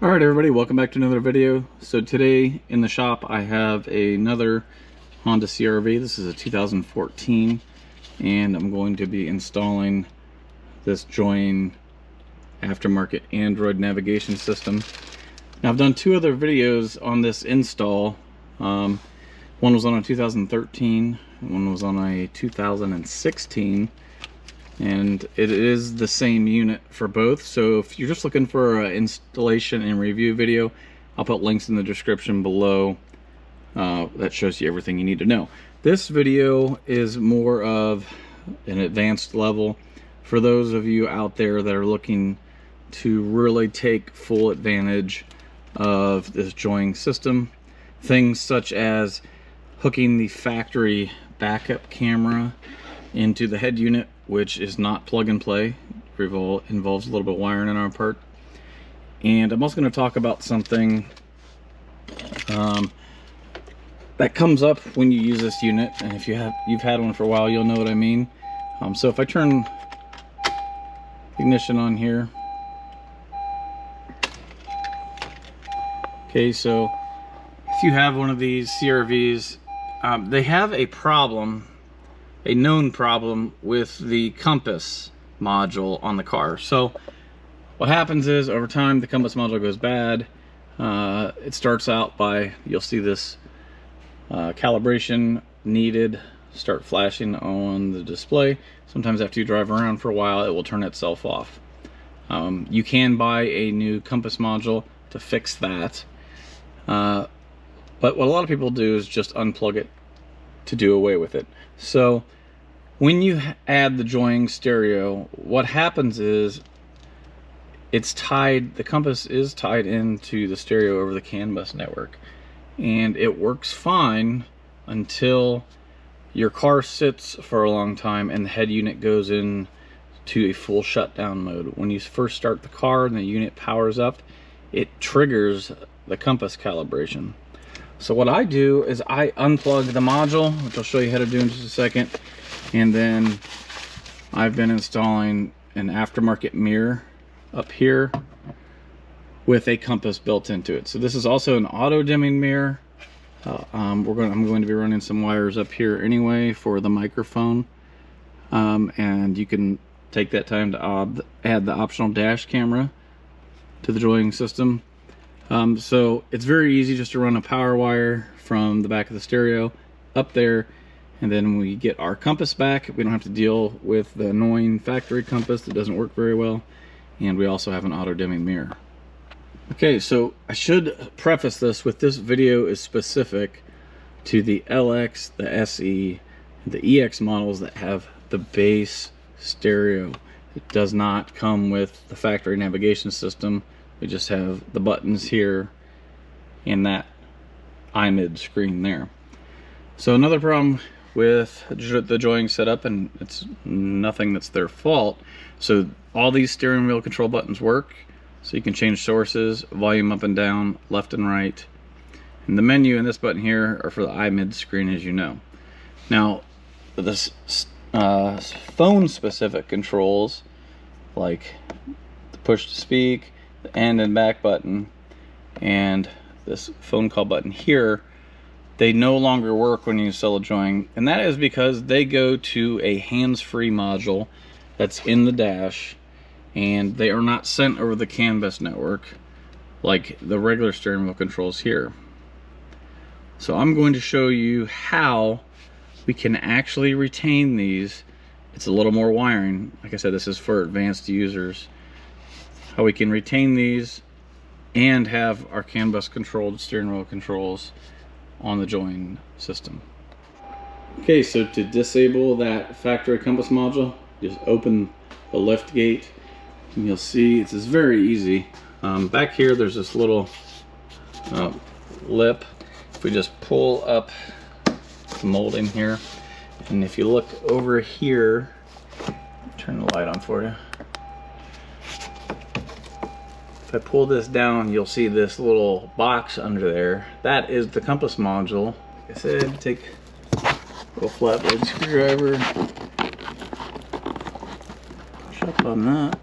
Alright everybody, welcome back to another video. So today in the shop I have another Honda CR-V. This is a 2014 and I'm going to be installing this Join aftermarket Android navigation system. Now I've done two other videos on this install. One was on a 2013 and one was on a 2016. And it is the same unit for both. So if you're just looking for an installation and review video, I'll put links in the description below that shows you everything you need to know. This video is more of an advanced level for those of you out there that are looking to really take full advantage of this Join system. Things such as hooking the factory backup camera into the head unit, which is not plug and play. It involves a little bit of wiring on our part. And I'm also going to talk about something that comes up when you use this unit, and if you've had one for a while, you'll know what I mean. So if I turn ignition on here, okay, so if you have one of these CR-Vs, they have a problem, a known problem with the compass module on the car. So what happens is over time the compass module goes bad. It starts out by, you'll see this calibration needed start flashing on the display. Sometimes after you drive around for a while it will turn itself off. You can buy a new compass module to fix that, but what a lot of people do is just unplug it to do away with it. So when you add the Join stereo, what happens is it's tied, the compass is tied into the stereo over the CAN bus network, and it works fine until your car sits for a long time and the head unit goes in to a full shutdown mode. When you first start the car and the unit powers up, it triggers the compass calibration. So what I do is I unplug the module, which I'll show you how to do in just a second, and then I've been installing an aftermarket mirror up here with a compass built into it. So this is also an auto dimming mirror. I'm going to be running some wires up here anyway for the microphone, and you can take that time to add the optional dash camera to the Join system. So it's very easy just to run a power wire from the back of the stereo up there, and then when we get our compass back, we don't have to deal with the annoying factory compass that doesn't work very well, and we also have an auto dimming mirror. Okay, so I should preface this with this video is specific to the LX, the SE, the EX models that have the base stereo. It does not come with the factory navigation system. We just have the buttons here and that iMid screen there. So another problem with the Join setup, and it's nothing that's their fault, so all these steering wheel control buttons work, so you can change sources, volume up and down, left and right, and the menu and this button here are for the iMid screen, as you know. Now this phone specific controls, like the push to speak, the end and back button, and this phone call button here, they no longer work when you install a Join, and that is because they go to a hands-free module that's in the dash, and they are not sent over the CAN bus network like the regular steering wheel controls here. So I'm going to show you how we can actually retain these. It's a little more wiring. Like I said, this is for advanced users. How we can retain these and have our CAN bus controlled steering wheel controls on the Join system. Okay, so to disable that factory compass module, just open the lift gate, and you'll see it's very easy. Back here there's this little lip. If we just pull up the molding here, and if you look over here, turn the light on for you. If I pull this down, you'll see this little box under there. That is the compass module. Like I said, take a little flat blade screwdriver, push up on that,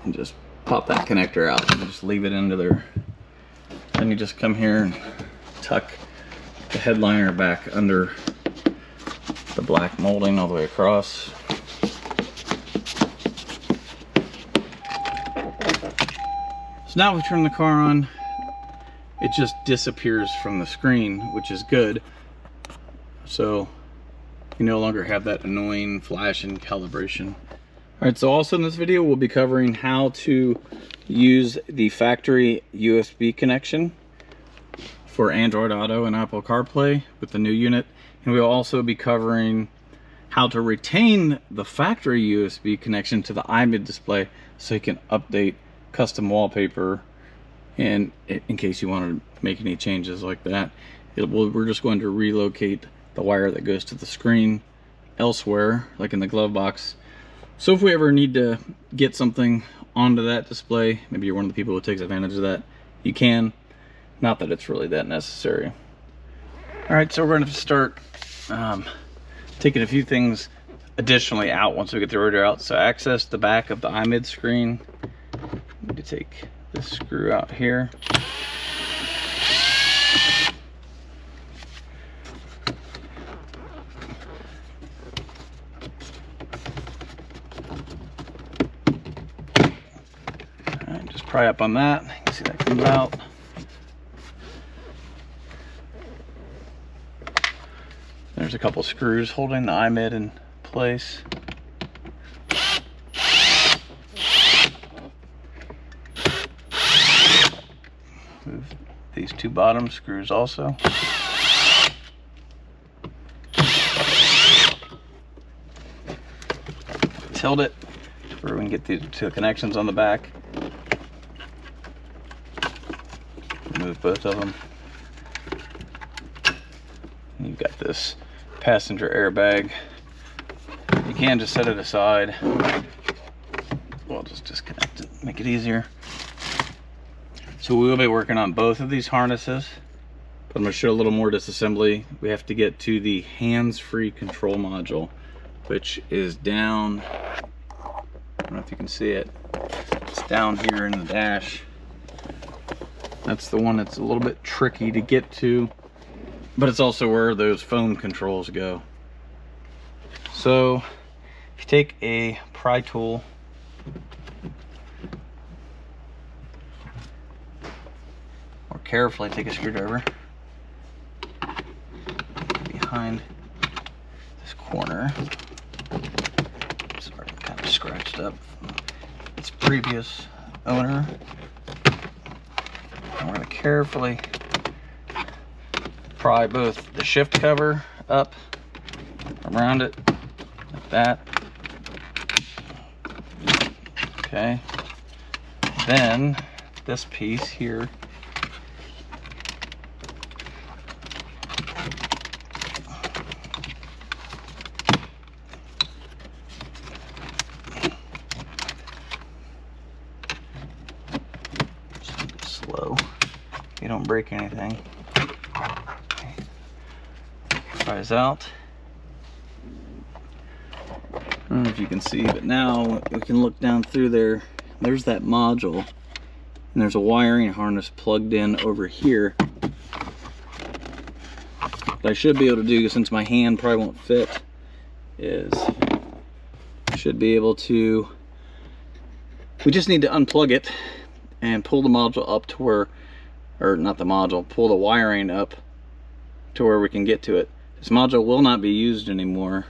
and just pop that connector out and just leave it into there. Then you just come here and tuck the headliner back under the black molding all the way across. So now we turn the car on, it just disappears from the screen, which is good. So you no longer have that annoying flash and calibration. Alright, so also in this video we'll be covering how to use the factory USB connection for Android Auto and Apple CarPlay with the new unit. And we'll also be covering how to retain the factory USB connection to the iMid display so you can update custom wallpaper, and in case you want to make any changes like that. We're just going to relocate the wire that goes to the screen elsewhere, like in the glove box. So if we ever need to get something onto that display, maybe you're one of the people who takes advantage of that, you can. Not that it's really that necessary. Alright, so we're going to start taking a few things additionally out once we get the rotor out. So access the back of the iMid screen. I need to take this screw out here. Alright, just pry up on that. You can see that comes out. There's a couple screws holding the iMid in place. Move these two bottom screws also. Tilt it where we can get these two connections on the back. Remove both of them. And you've got this passenger airbag. You can just set it aside. We'll just disconnect it, make it easier. So we will be working on both of these harnesses, but I'm going to show a little more disassembly. We have to get to the hands-free control module, which is down, I don't know if you can see it, it's down here in the dash. That's the one that's a little bit tricky to get to, but it's also where those phone controls go. So if you take a pry tool, or carefully take a screwdriver behind this corner. Sorry, I'm kind of scratched up from its previous owner. And we're going to carefully pry both the shift cover up around it like that. Okay. Then this piece here slow. You don't break anything. Pries out. I don't know if you can see, but now we can look down through there. There's that module, and there's a wiring harness plugged in over here. What I should be able to do, since my hand probably won't fit, is I should be able to, we just need to unplug it and pull the module up to where, or not the module, pull the wiring up to where we can get to it. This module will not be used anymore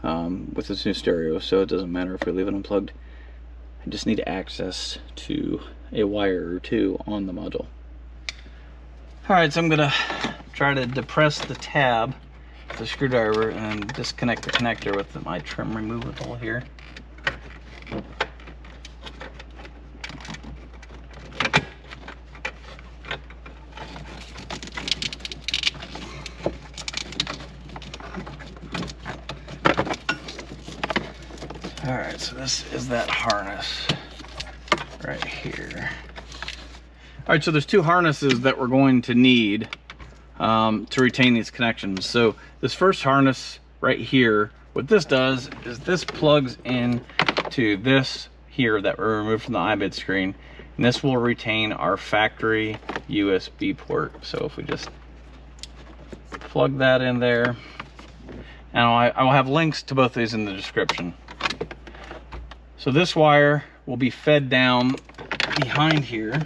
with this new stereo, so it doesn't matter if we leave it unplugged. I just need access to a wire or two on the module. Alright, so I'm going to try to depress the tab with the screwdriver and disconnect the connector with my trim removal tool here. Alright, so this is that harness right here. Alright, so there's two harnesses that we're going to need to retain these connections. So this first harness right here, what this does is this plugs in to this here that we removed from the iMid screen, and this will retain our factory USB port. So if we just plug that in there, and I will have links to both these in the description. So this wire will be fed down behind here.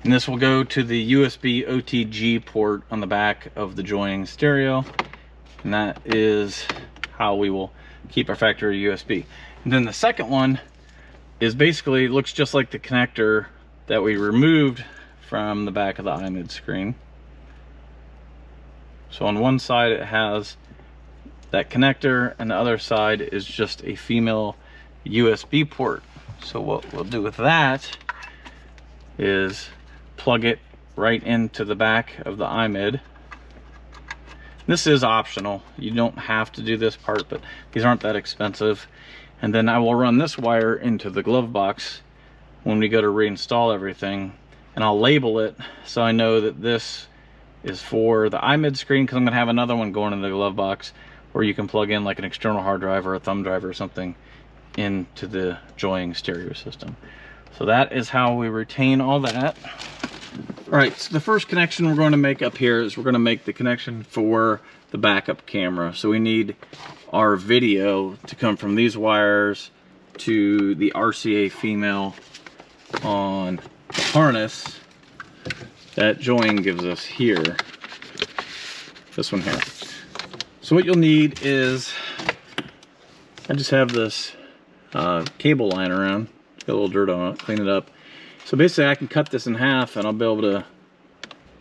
And this will go to the USB OTG port on the back of the joining stereo. And that is how we will keep our factory USB. And then the second one is basically, looks just like the connector that we removed from the back of the iMid screen. So on one side it has that connector, and the other side is just a female USB port. So what we'll do with that is plug it right into the back of the iMid. This is optional. You don't have to do this part, but these aren't that expensive. And then I will run this wire into the glove box when we go to reinstall everything, and I'll label it so I know that this is for the iMid screen, because I'm going to have another one going in the glove box where you can plug in like an external hard drive or a thumb drive or something into the joining stereo system. So that is how we retain all that. All right, so the first connection we're going to make up here is we're going to make the connection for the backup camera. So we need our video to come from these wires to the RCA female on the harness that Join gives us here. This one here. So what you'll need is, I just have this cable lying around, got a little dirt on it, clean it up. So basically I can cut this in half and I'll be able to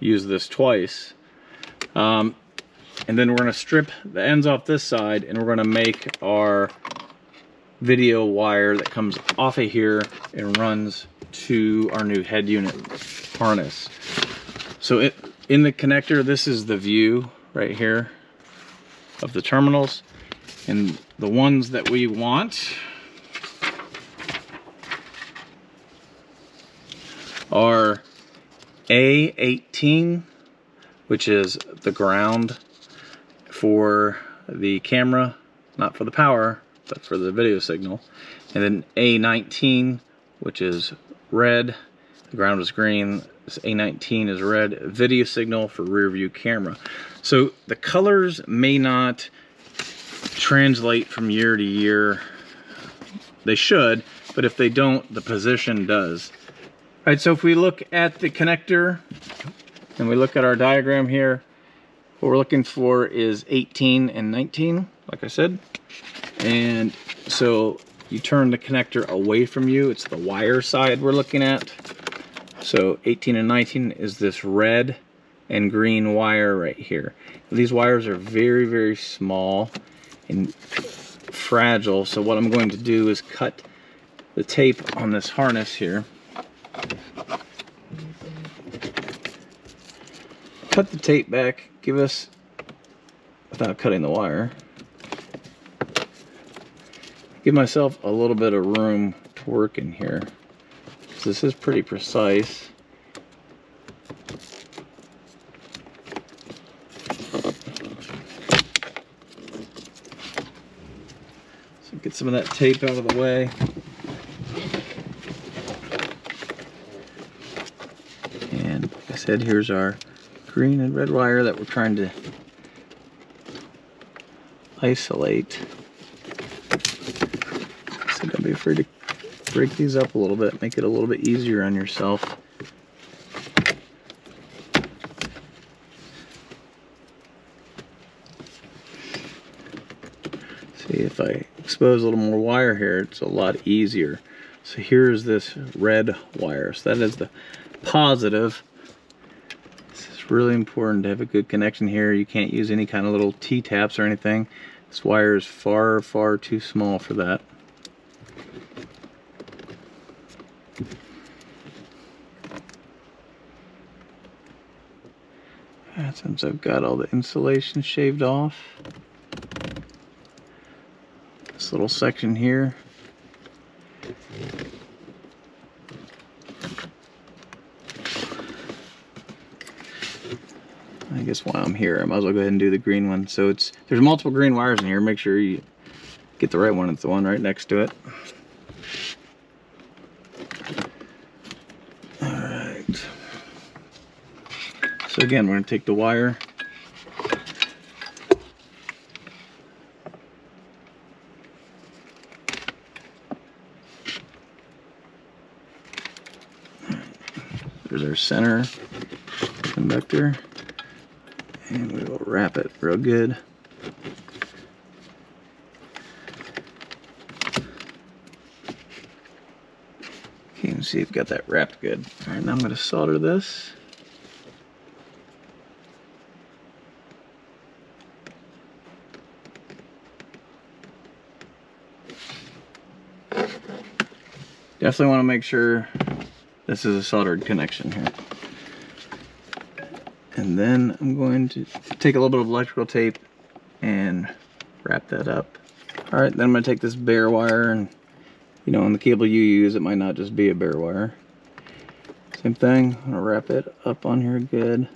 use this twice. And then we're going to strip the ends off this side, and we're going to make our video wire that comes off of here and runs to our new head unit harness. So in the connector, this is the view right here of the terminals, and the ones that we want are A18, which is the ground for the camera, not for the power, but for the video signal. And then A19, which is red, the ground is green, this A19 is red, video signal for rear view camera. So the colors may not translate from year to year. They should, but if they don't, the position does. All right, so if we look at the connector and we look at our diagram here, what we're looking for is 18 and 19, like I said. And so you turn the connector away from you, it's the wire side we're looking at. So 18 and 19 is this red and green wire right here. These wires are very, very small and fragile. So what I'm going to do is cut the tape on this harness here. Cut the tape back, give us, without cutting the wire, give myself a little bit of room to work in here. This is pretty precise. So get some of that tape out of the way. And like I said, here's our green and red wire that we're trying to isolate. So don't be afraid to break these up a little bit, make it a little bit easier on yourself. See, if I expose a little more wire here, it's a lot easier. So here's this red wire. So that is the positive. This is really important to have a good connection here. You can't use any kind of little T-taps or anything. This wire is far, far too small for that. And since I've got all the insulation shaved off, this little section here, I I guess while I'm here, I might as well go ahead and do the green one. So there's multiple green wires in here. Make sure you get the right one. It's the one right next to it. All right. So again, we're going to take the wire. There's our center conductor, and we will wrap it real good. Okay, you can see I've got that wrapped good. All right, now I'm going to solder this. Definitely want to make sure this is a soldered connection here. And then I'm going to take a little bit of electrical tape and wrap that up. All right, then I'm going to take this bare wire, and you know, on the cable you use, it might not just be a bare wire. Same thing, I'm going to wrap it up on here good.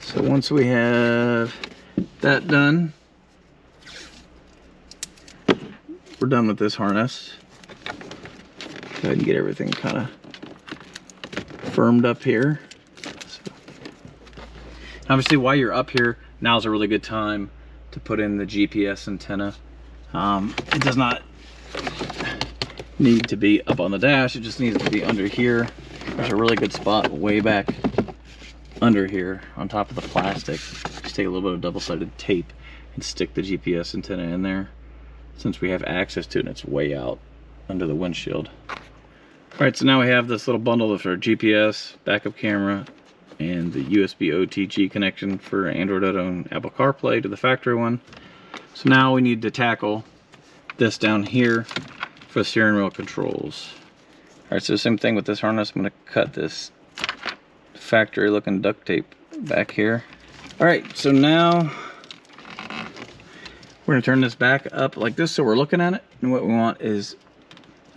So once we have that done, we're done with this harness. Go ahead and get everything kind of firmed up here. So, obviously, while you're up here, now's a really good time to put in the GPS antenna. It does not need to be up on the dash, it just needs to be under here. There's a really good spot way back under here on top of the plastic. Just take a little bit of double-sided tape and stick the GPS antenna in there, since we have access to it and it's way out under the windshield. Alright, so now we have this little bundle of our GPS, backup camera, and the USB OTG connection for Android Auto and Apple CarPlay to the factory one. So now we need to tackle this down here for the steering wheel controls. Alright, so same thing with this harness. I'm going to cut this factory looking duct tape back here. Alright, so now we're going to turn this back up like this so we're looking at it, and what we want is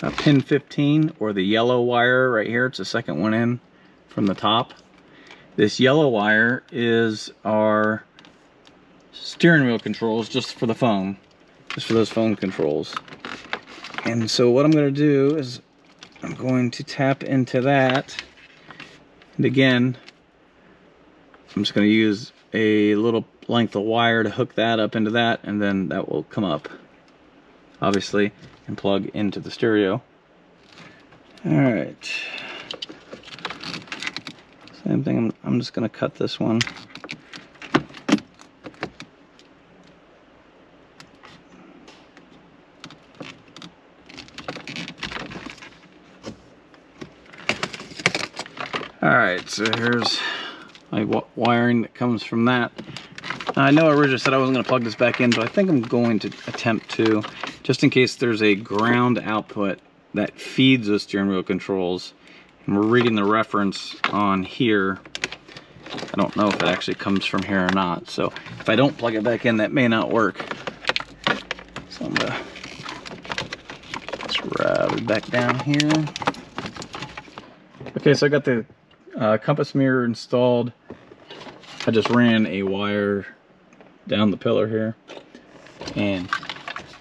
a pin 15, or the yellow wire right here. It's the second one in from the top. This yellow wire is our steering wheel controls, just for the phone, just for those phone controls. And so what I'm going to do is I'm going to tap into that. And again, I'm just going to use a little length of wire to hook that up into that, and then that will come up, obviously, and plug into the stereo. Alright. Same thing, I'm just going to cut this one. Alright, so here's my wiring that comes from that. I know I originally said I wasn't going to plug this back in, but I think I'm going to attempt to, just in case there's a ground output that feeds the steering wheel controls. And we're reading the reference on here. I don't know if it actually comes from here or not, so if I don't plug it back in, that may not work. So I'm going to just route it back down here. Okay, so I got the compass mirror installed. I just ran a wire down the pillar here and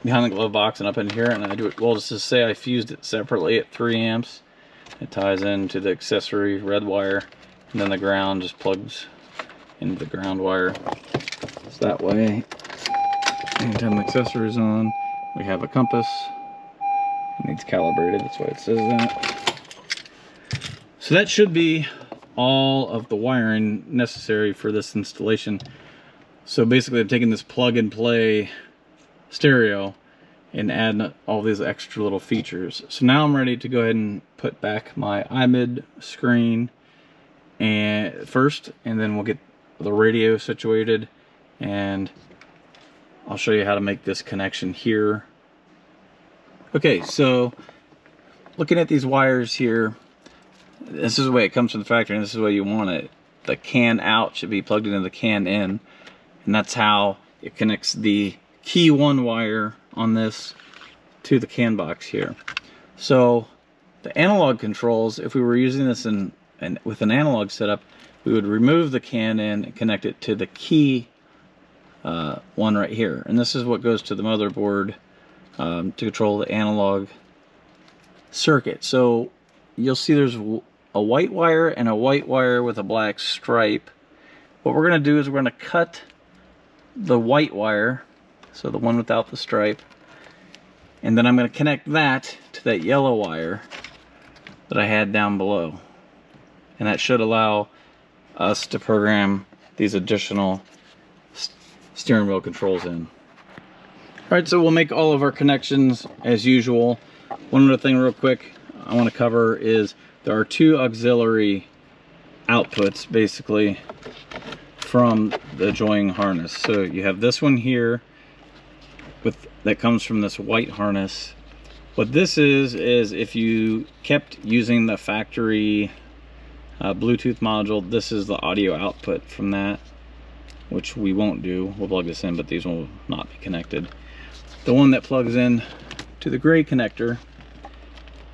behind the glove box and up in here, and I do it, well, just to say I fused it separately at 3 amps. It ties into the accessory red wire, and then the ground just plugs into the ground wire. So that way, anytime the accessory is on, we have a compass. It needs calibrated, that's why it says that. So that should be all of the wiring necessary for this installation. So basically I'm taking this plug and play stereo and add all these extra little features. So now I'm ready to go ahead and put back my iMid screen and first, and then we'll get the radio situated and I'll show you how to make this connection here. Okay, so looking at these wires here, this is the way it comes from the factory, and this is the way you want it. The CAN out should be plugged into the CAN in, and that's how it connects the key 1 wire on this to the CAN box here. So the analog controls, if we were using this with an analog setup, we would remove the CAN in and connect it to the key 1 right here, and this is what goes to the motherboard to control the analog circuit. So you'll see there's a white wire and a white wire with a black stripe. What we're going to do is we're going to cut the white wire, so the one without the stripe, and then I'm going to connect that to that yellow wire that I had down below, and that should allow us to program these additional steering wheel controls in. Alright, so we'll make all of our connections as usual. One other thing real quick I want to cover is there are 2 auxiliary outputs basically from the joying harness. So you have this one here that comes from this white harness. What this is if you kept using the factory Bluetooth module, this is the audio output from that, which we won't do. We'll plug this in, but these will not be connected. The one that plugs in to the gray connector,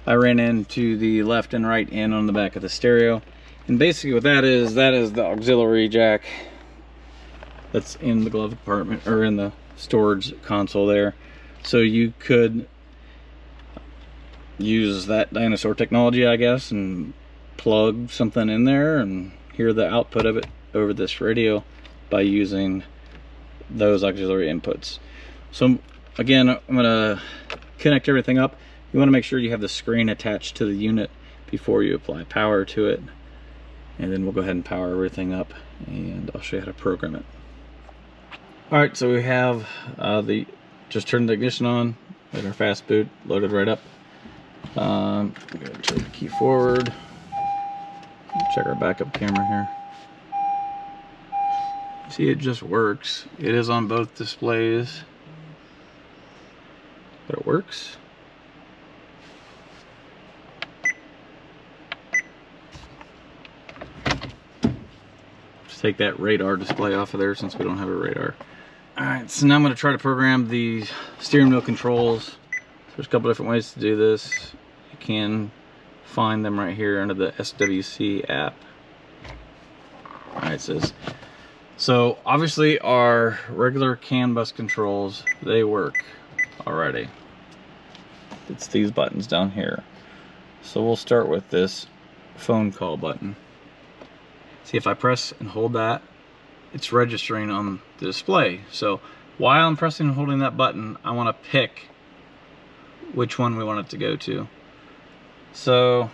I ran into the left and right in on the back of the stereo. And basically what that is the auxiliary jack that's in the glove compartment, or in the storage console there. So you could use that dinosaur technology, I guess, and plug something in there and hear the output of it over this radio by using those auxiliary inputs. So again, I'm going to connect everything up. You want to make sure you have the screen attached to the unit before you apply power to it, and then we'll go ahead and power everything up, and I'll show you how to program it. Alright, so we have just turned the ignition on, let our fast boot loaded right up. I'm going to turn the key forward, check our backup camera here. See, it just works. It is on both displays, but it works. Just take that radar display off of there since we don't have a radar. Alright, so now I'm going to try to program the steering wheel controls. There's a couple different ways to do this. You can find them right here under the SWC app. Alright, it says, so obviously our regular CAN bus controls, they work already. It's these buttons down here. So we'll start with this phone call button. See, if I press and hold that, it's registering on the display. So while I'm pressing and holding that button, I want to pick which one we want it to go to. So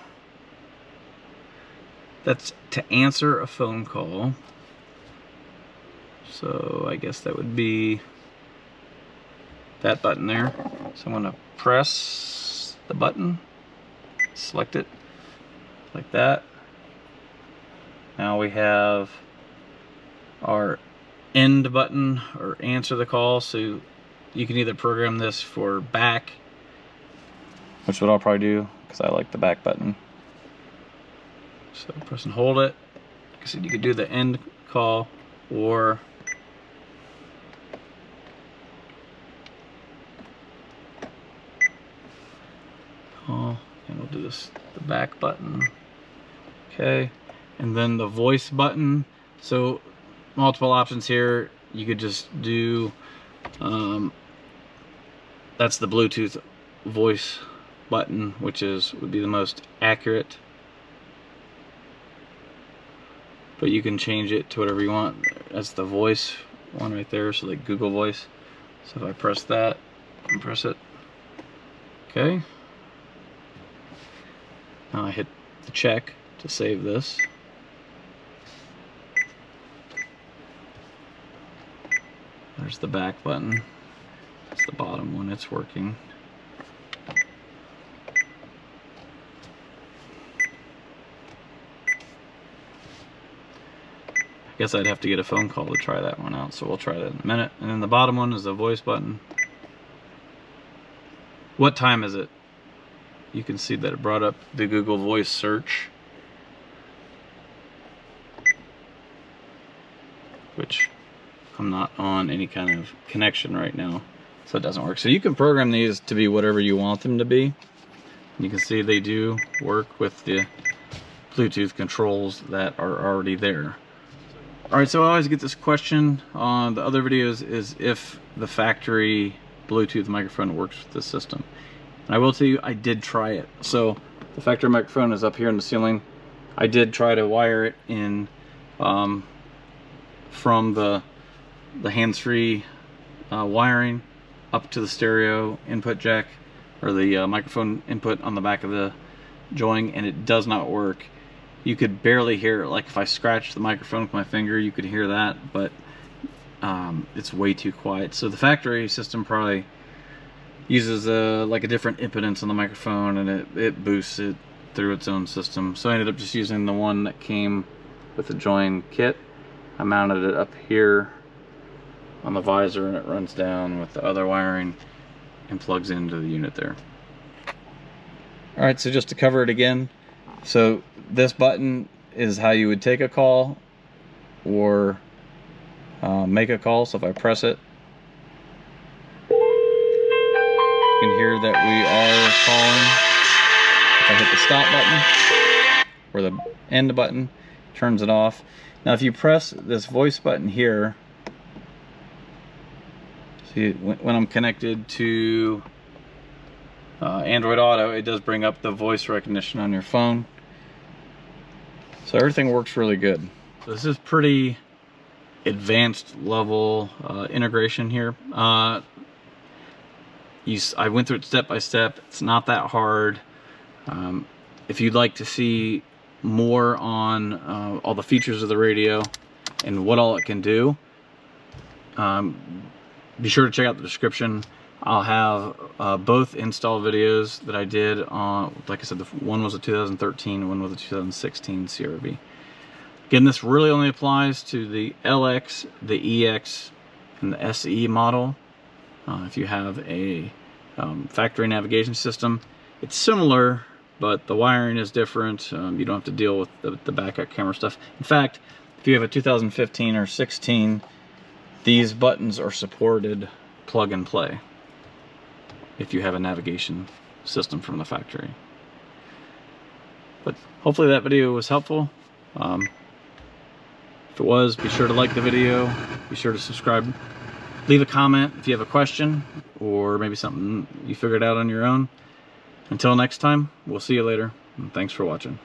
that's to answer a phone call. So I guess that would be that button there. So I'm going to press the button, select it like that. Now we have our end button, or answer the call. So you can either program this for back, which is what I'll probably do because I like the back button. So press and hold it. Like I said, you could do the end call, or call, and we'll do this, the back button. Okay, and then the voice button. So multiple options here. You could just do that's the Bluetooth voice button, which would be the most accurate, but you can change it to whatever you want. That's the voice one right there, so like Google Voice. So if I press that and press it, okay, now I hit the check to save this. There's the back button. That's the bottom one, it's working. I guess I'd have to get a phone call to try that one out, so we'll try that in a minute. And then the bottom one is the voice button. What time is it? You can see that it brought up the Google Voice search, which I'm not on any kind of connection right now, so it doesn't work. So you can program these to be whatever you want them to be. You can see they do work with the Bluetooth controls that are already there. Alright, so I always get this question on the other videos, is if the factory Bluetooth microphone works with the system. And I will tell you, I did try it. So the factory microphone is up here in the ceiling. I did try to wire it in from the hands-free wiring up to the stereo input jack, or the microphone input on the back of the joint, and it does not work. You could barely hear it. Like if I scratched the microphone with my finger, you could hear that, but it's way too quiet. So the factory system probably uses like a different impedance on the microphone, and it boosts it through its own system. So I ended up just using the one that came with the join kit. I mounted it up here on the visor, and it runs down with the other wiring and plugs into the unit there. Alright, so just to cover it again, so this button is how you would take a call or make a call. So if I press it, you can hear that we are calling. If I hit the stop button or the end button, turns it off. Now if you press this voice button here, see when I'm connected to Android Auto, it does bring up the voice recognition on your phone. So everything works really good. So this is pretty advanced level integration here. I went through it step by step. It's not that hard. If you'd like to see more on all the features of the radio and what all it can do, be sure to check out the description. I'll have both install videos that I did on, like I said, one was a 2013, one was a 2016 CRV. Again, this really only applies to the LX, the EX, and the SE model. If you have a factory navigation system, it's similar, but the wiring is different. You don't have to deal with the backup camera stuff. In fact, if you have a 2015 or 16, these buttons are supported plug and play if you have a navigation system from the factory. But hopefully that video was helpful. If it was, be sure to like the video, be sure to subscribe, leave a comment if you have a question or maybe something you figured out on your own. Until next time, we'll see you later, and thanks for watching.